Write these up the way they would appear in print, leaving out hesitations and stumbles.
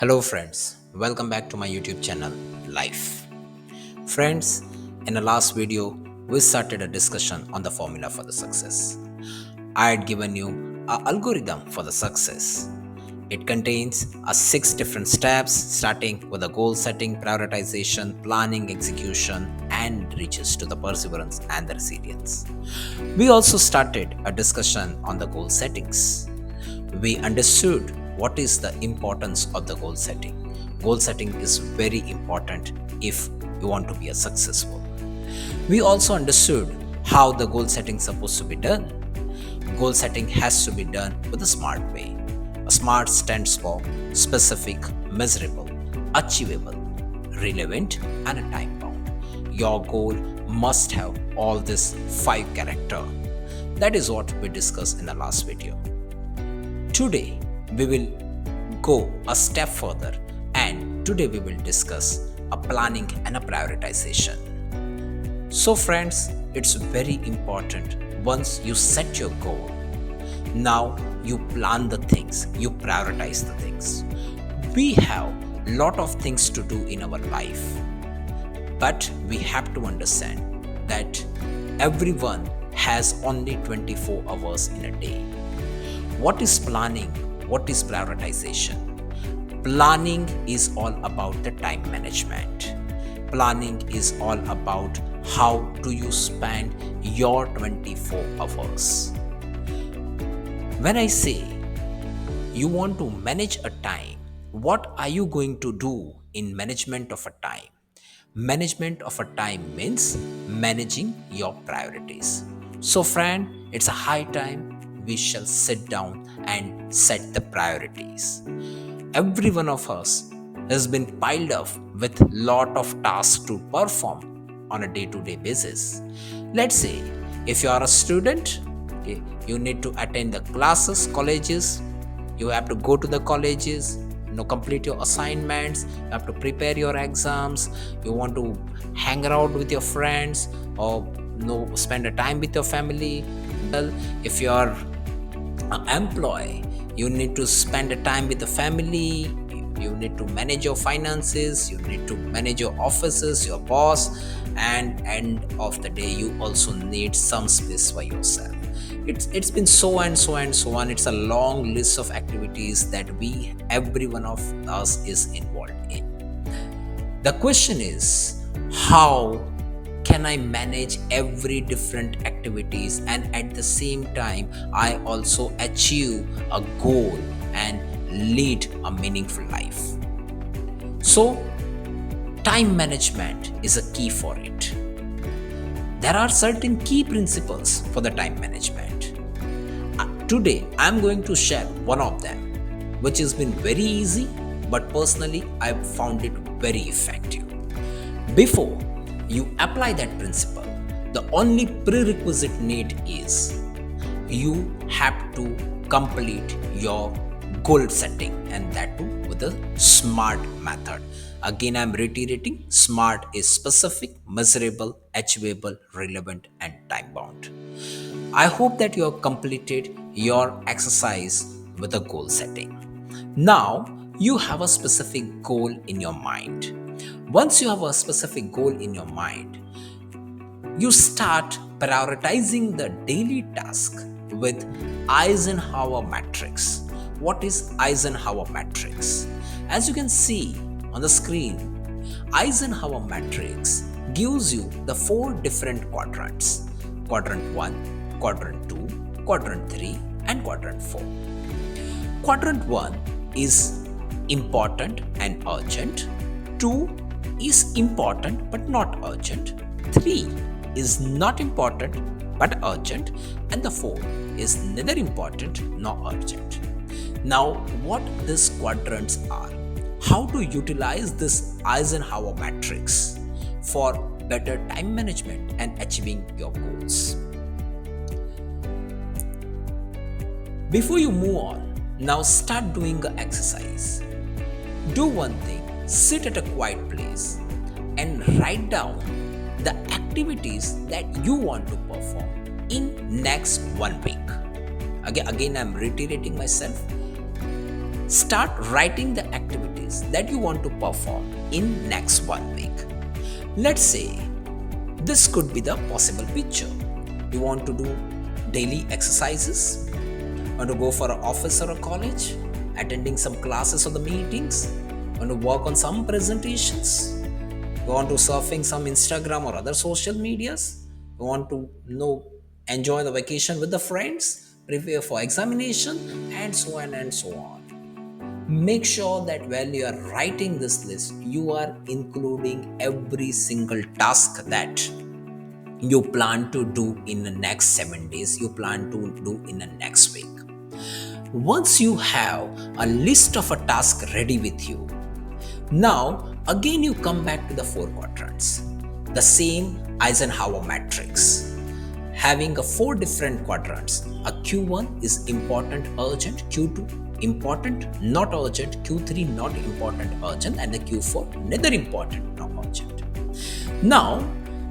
Hello, friends. Welcome back to my YouTube channel, Life. Friends, in the last video, we started a discussion on the formula for the success. I had given you an algorithm for the success. It contains a 6 different steps, starting with the goal setting, prioritization, planning, execution, and reaches to the perseverance and the resilience. We also started a discussion on the goal settings. We understood what is the importance of the goal setting. Goal setting is very important if you want to be a successful. We also understood how the goal setting is supposed to be done. Goal setting has to be done with a smart way. A smart stands for specific, measurable, achievable, relevant, and a time bound. Your goal must have all these 5 characters. That is what we discussed in the last video. Today, we will go a step further, and today we will discuss a planning and a prioritization. So, friends, it's very important once you set your goal. Now you plan the things, you prioritize the things. We have a lot of things to do in our life, but we have to understand that everyone has only 24 hours in a day. What is planning? What is prioritization? Planning is all about the time management. Planning is all about how do you spend your 24 hours. When I say you want to manage a time, what are you going to do in management of a time? Management of a time means managing your priorities. So, friend, it's a high time we shall sit down and set the priorities. Every one of us has been piled up with lot of tasks to perform on a day-to-day basis. Let's say if you are a student, okay, you need to attend the classes, colleges, you have to go to the colleges, complete your assignments, you have to prepare your exams, you want to hang around with your friends or spend a time with your family. Well, if you are an employee, you need to spend a time with the family, you need to manage your finances, you need to manage your offices, your boss, and end of the day you also need some space for yourself. It's been so and so and so on. It's a long list of activities that every one of us is involved in. The question is, how can I manage every different activities and at the same time I also achieve a goal and lead a meaningful life? So, time management is a key for it. There are certain key principles for the time management. Today, I'm going to share one of them, which has been very easy, but personally, I've found it very effective. Before you apply that principle, the only prerequisite need is you have to complete your goal setting, and that too with a SMART method. Again, I'm reiterating, SMART is specific, measurable, achievable, relevant, and time bound. I hope that you have completed your exercise with a goal setting. Now you have a specific goal in your mind. Once you have a specific goal in your mind, you start prioritizing the daily task with Eisenhower matrix. What is Eisenhower matrix? As you can see on the screen, Eisenhower matrix gives you the 4 different quadrants: quadrant 1, quadrant 2, quadrant 3, and quadrant 4. Quadrant 1 is important and urgent, 2 is important but not urgent, 3 is not important but urgent, and the 4 is neither important nor urgent. Now, what these quadrants are, how to utilize this Eisenhower matrix for better time management and achieving your goals. Before you move on, now start doing the exercise. Do one thing, sit at a quiet place and write down the activities that you want to perform in next 1 week. Again, I'm reiterating myself. Start writing the activities that you want to perform in next 1 week. Let's say this could be the possible picture. You want to do daily exercises, want to go for an office or a college, attending some classes or the meetings, want to work on some presentations, you want to surfing some Instagram or other social medias, you want to enjoy the vacation with the friends, prepare for examination, and so on and so on. Make sure that when you are writing this list, you are including every single task that you plan to do in the next 7 days, you plan to do in the next week. Once you have a list of a task ready with you, now again you come back to the 4 quadrants, the same Eisenhower matrix, having a 4 different quadrants. A Q1 is important, urgent, Q2 important, not urgent, Q3 not important, urgent, and the Q4 neither important nor urgent. Now,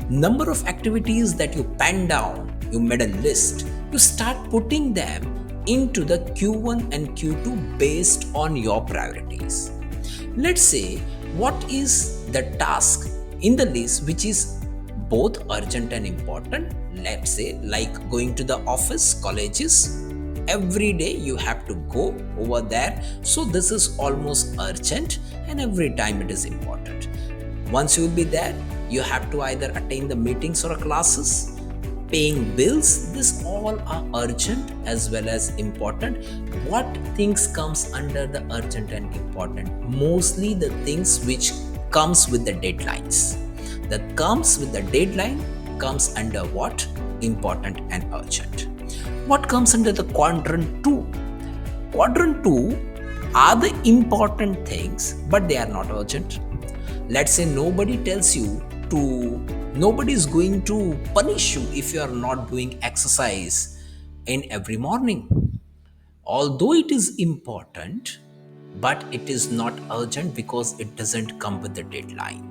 number of activities that you pen down, you made a list, you start putting them into the Q1 and Q2 based on your priorities. Let's say what is the task in the list which is both urgent and important. Let's say like going to the office, colleges, every day you have to go over there, so this is almost urgent and every time it is important. Once you will be there, you have to either attend the meetings or classes, paying bills. This all are urgent as well as important. What things comes under the urgent and important? Mostly the things which comes with the deadlines. That comes with the deadline comes under what? Important and urgent. What comes under the quadrant 2? Quadrant 2 are the important things, but they are not urgent. Let's say nobody is going to punish you if you are not doing exercise in every morning. Although it is important, but it is not urgent because it doesn't come with the deadline.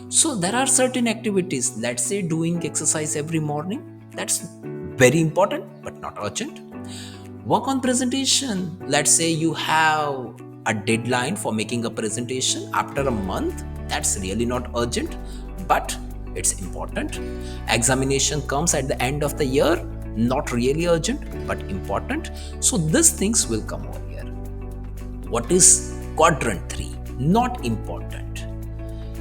So there are certain activities, let's say doing exercise every morning, that's very important but not urgent. Work on presentation, let's say you have a deadline for making a presentation after a month, that's really not urgent but it's important. Examination comes at the end of the year, not really urgent but important. So these things will come over here. What is quadrant 3? Not important.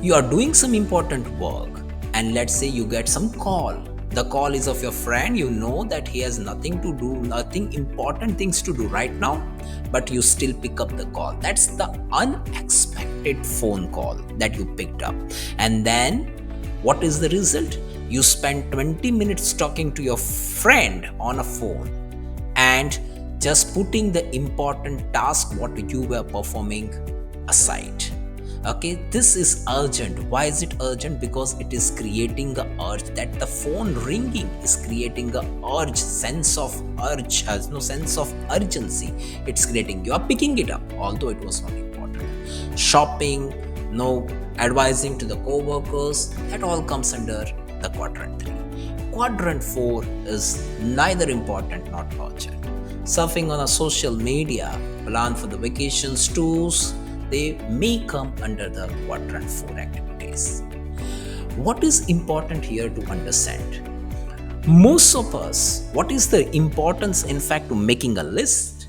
You are doing some important work and let's say you get some call. The call is of your friend, you know that he has nothing to do, nothing important things to do right now, but you still pick up the call. That's the unexpected phone call that you picked up. And then what is the result? You spend 20 minutes talking to your friend on a phone and just putting the important task what you were performing aside. Okay, this is urgent. Why is it urgent? Because it is creating a urge, that the phone ringing is creating a urge, sense of urge, has no sense of urgency. It's creating, you are picking it up although it was not important. Shopping, advising to the co-workers, that all comes under the quadrant 3. Quadrant 4 is neither important nor urgent. Surfing on a social media, plan for the vacations, tours, they may come under the quadrant 4 activities. What is important here to understand? Most of us, what is the importance in fact to making a list?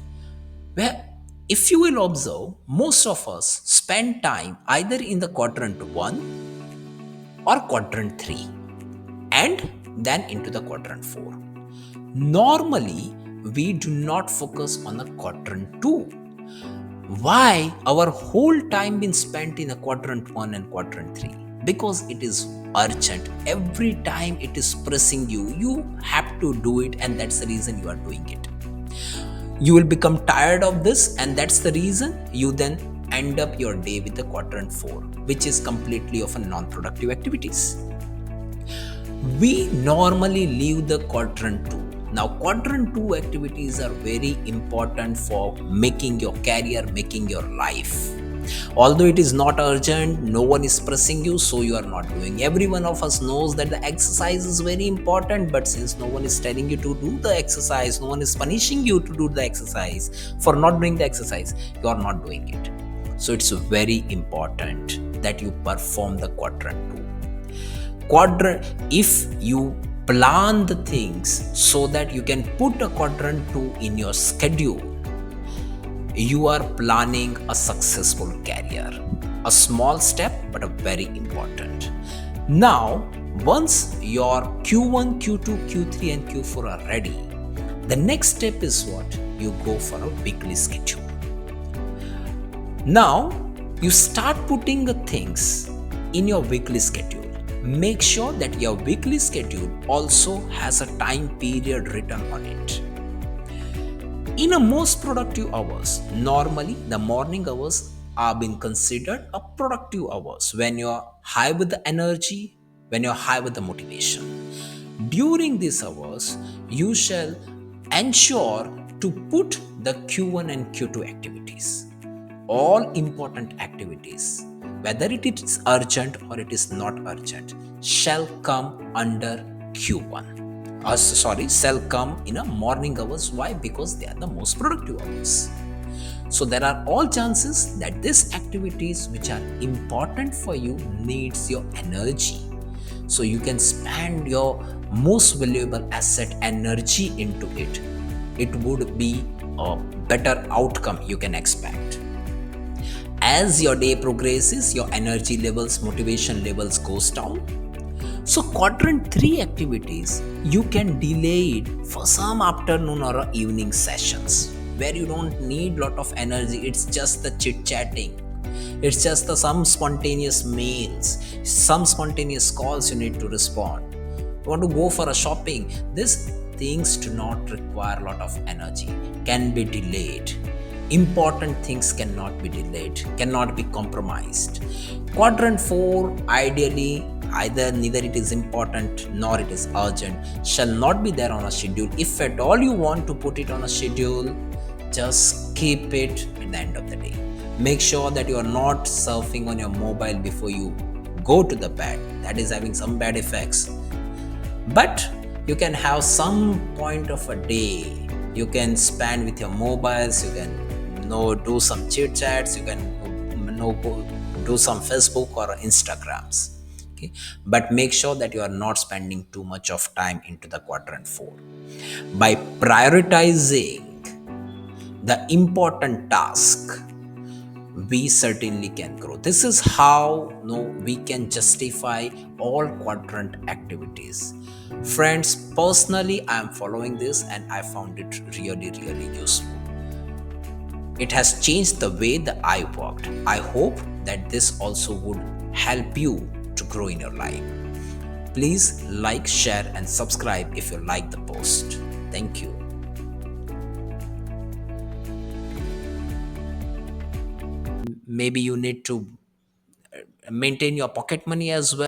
Where if you will observe, most of us spend time either in the quadrant 1 or quadrant 3 and then into the quadrant 4. Normally, we do not focus on the quadrant 2. Why our whole time been spent in a quadrant 1 and quadrant 3? Because it is urgent. Every time it is pressing you, you have to do it, and that's the reason you are doing it. You will become tired of this, and that's the reason you then end up your day with the quadrant 4, which is completely of a non-productive activities. We normally leave the quadrant 2. Now, quadrant 2 activities are very important for making your career, making your life. Although it is not urgent, no one is pressing you, so you are not doing. Every one of us knows that the exercise is very important, but since no one is telling you to do the exercise, no one is punishing you to do the exercise for not doing the exercise, you are not doing it. So it's very important that you perform the quadrant 2. Quadrant, if you plan the things so that you can put a quadrant 2 in your schedule, you are planning a successful career. A small step, but a very important. Now, once your Q1, Q2, Q3, and Q4 are ready, the next step is what? You go for a weekly schedule. Now, you start putting the things in your weekly schedule. Make sure that your weekly schedule also has a time period written on it. In a most productive hours, normally the morning hours are being considered a productive hours when you're high with the energy, when you're high with the motivation. During these hours, you shall ensure to put the Q1 and Q2 activities. All important activities, whether it is urgent or it is not urgent, shall come under Q1. Shall come in a morning hours. Why? Because they are the most productive hours. So there are all chances that these activities which are important for you needs your energy. So you can spend your most valuable asset energy into it. It would be a better outcome you can expect. As your day progresses, your energy levels, motivation levels goes down. So quadrant 3 activities, you can delay it for some afternoon or evening sessions where you don't need lot of energy. It's just the chit chatting. It's just some spontaneous mails, some spontaneous calls you need to respond. You want to go for a shopping. These things do not require a lot of energy, can be delayed. Important things cannot be delayed, cannot be compromised. Quadrant 4, ideally, either neither it is important nor it is urgent, shall not be there on a schedule. If at all you want to put it on a schedule, just keep it at the end of the day. Make sure that you are not surfing on your mobile before you go to the bed. That is having some bad effects. But you can have some point of a day you can spend with your mobiles. You can do some chit chats. You can go do some Facebook or Instagrams. Okay, but make sure that you are not spending too much of time into the quadrant 4. By prioritizing the important task, we certainly can grow. This is how we can justify all quadrant activities. Friends, personally I am following this and I found it really useful. It has changed the way that I worked. I hope that this also would help you to grow in your life. Please like, share, and subscribe if you like the post. Thank you. Maybe you need to maintain your pocket money as well.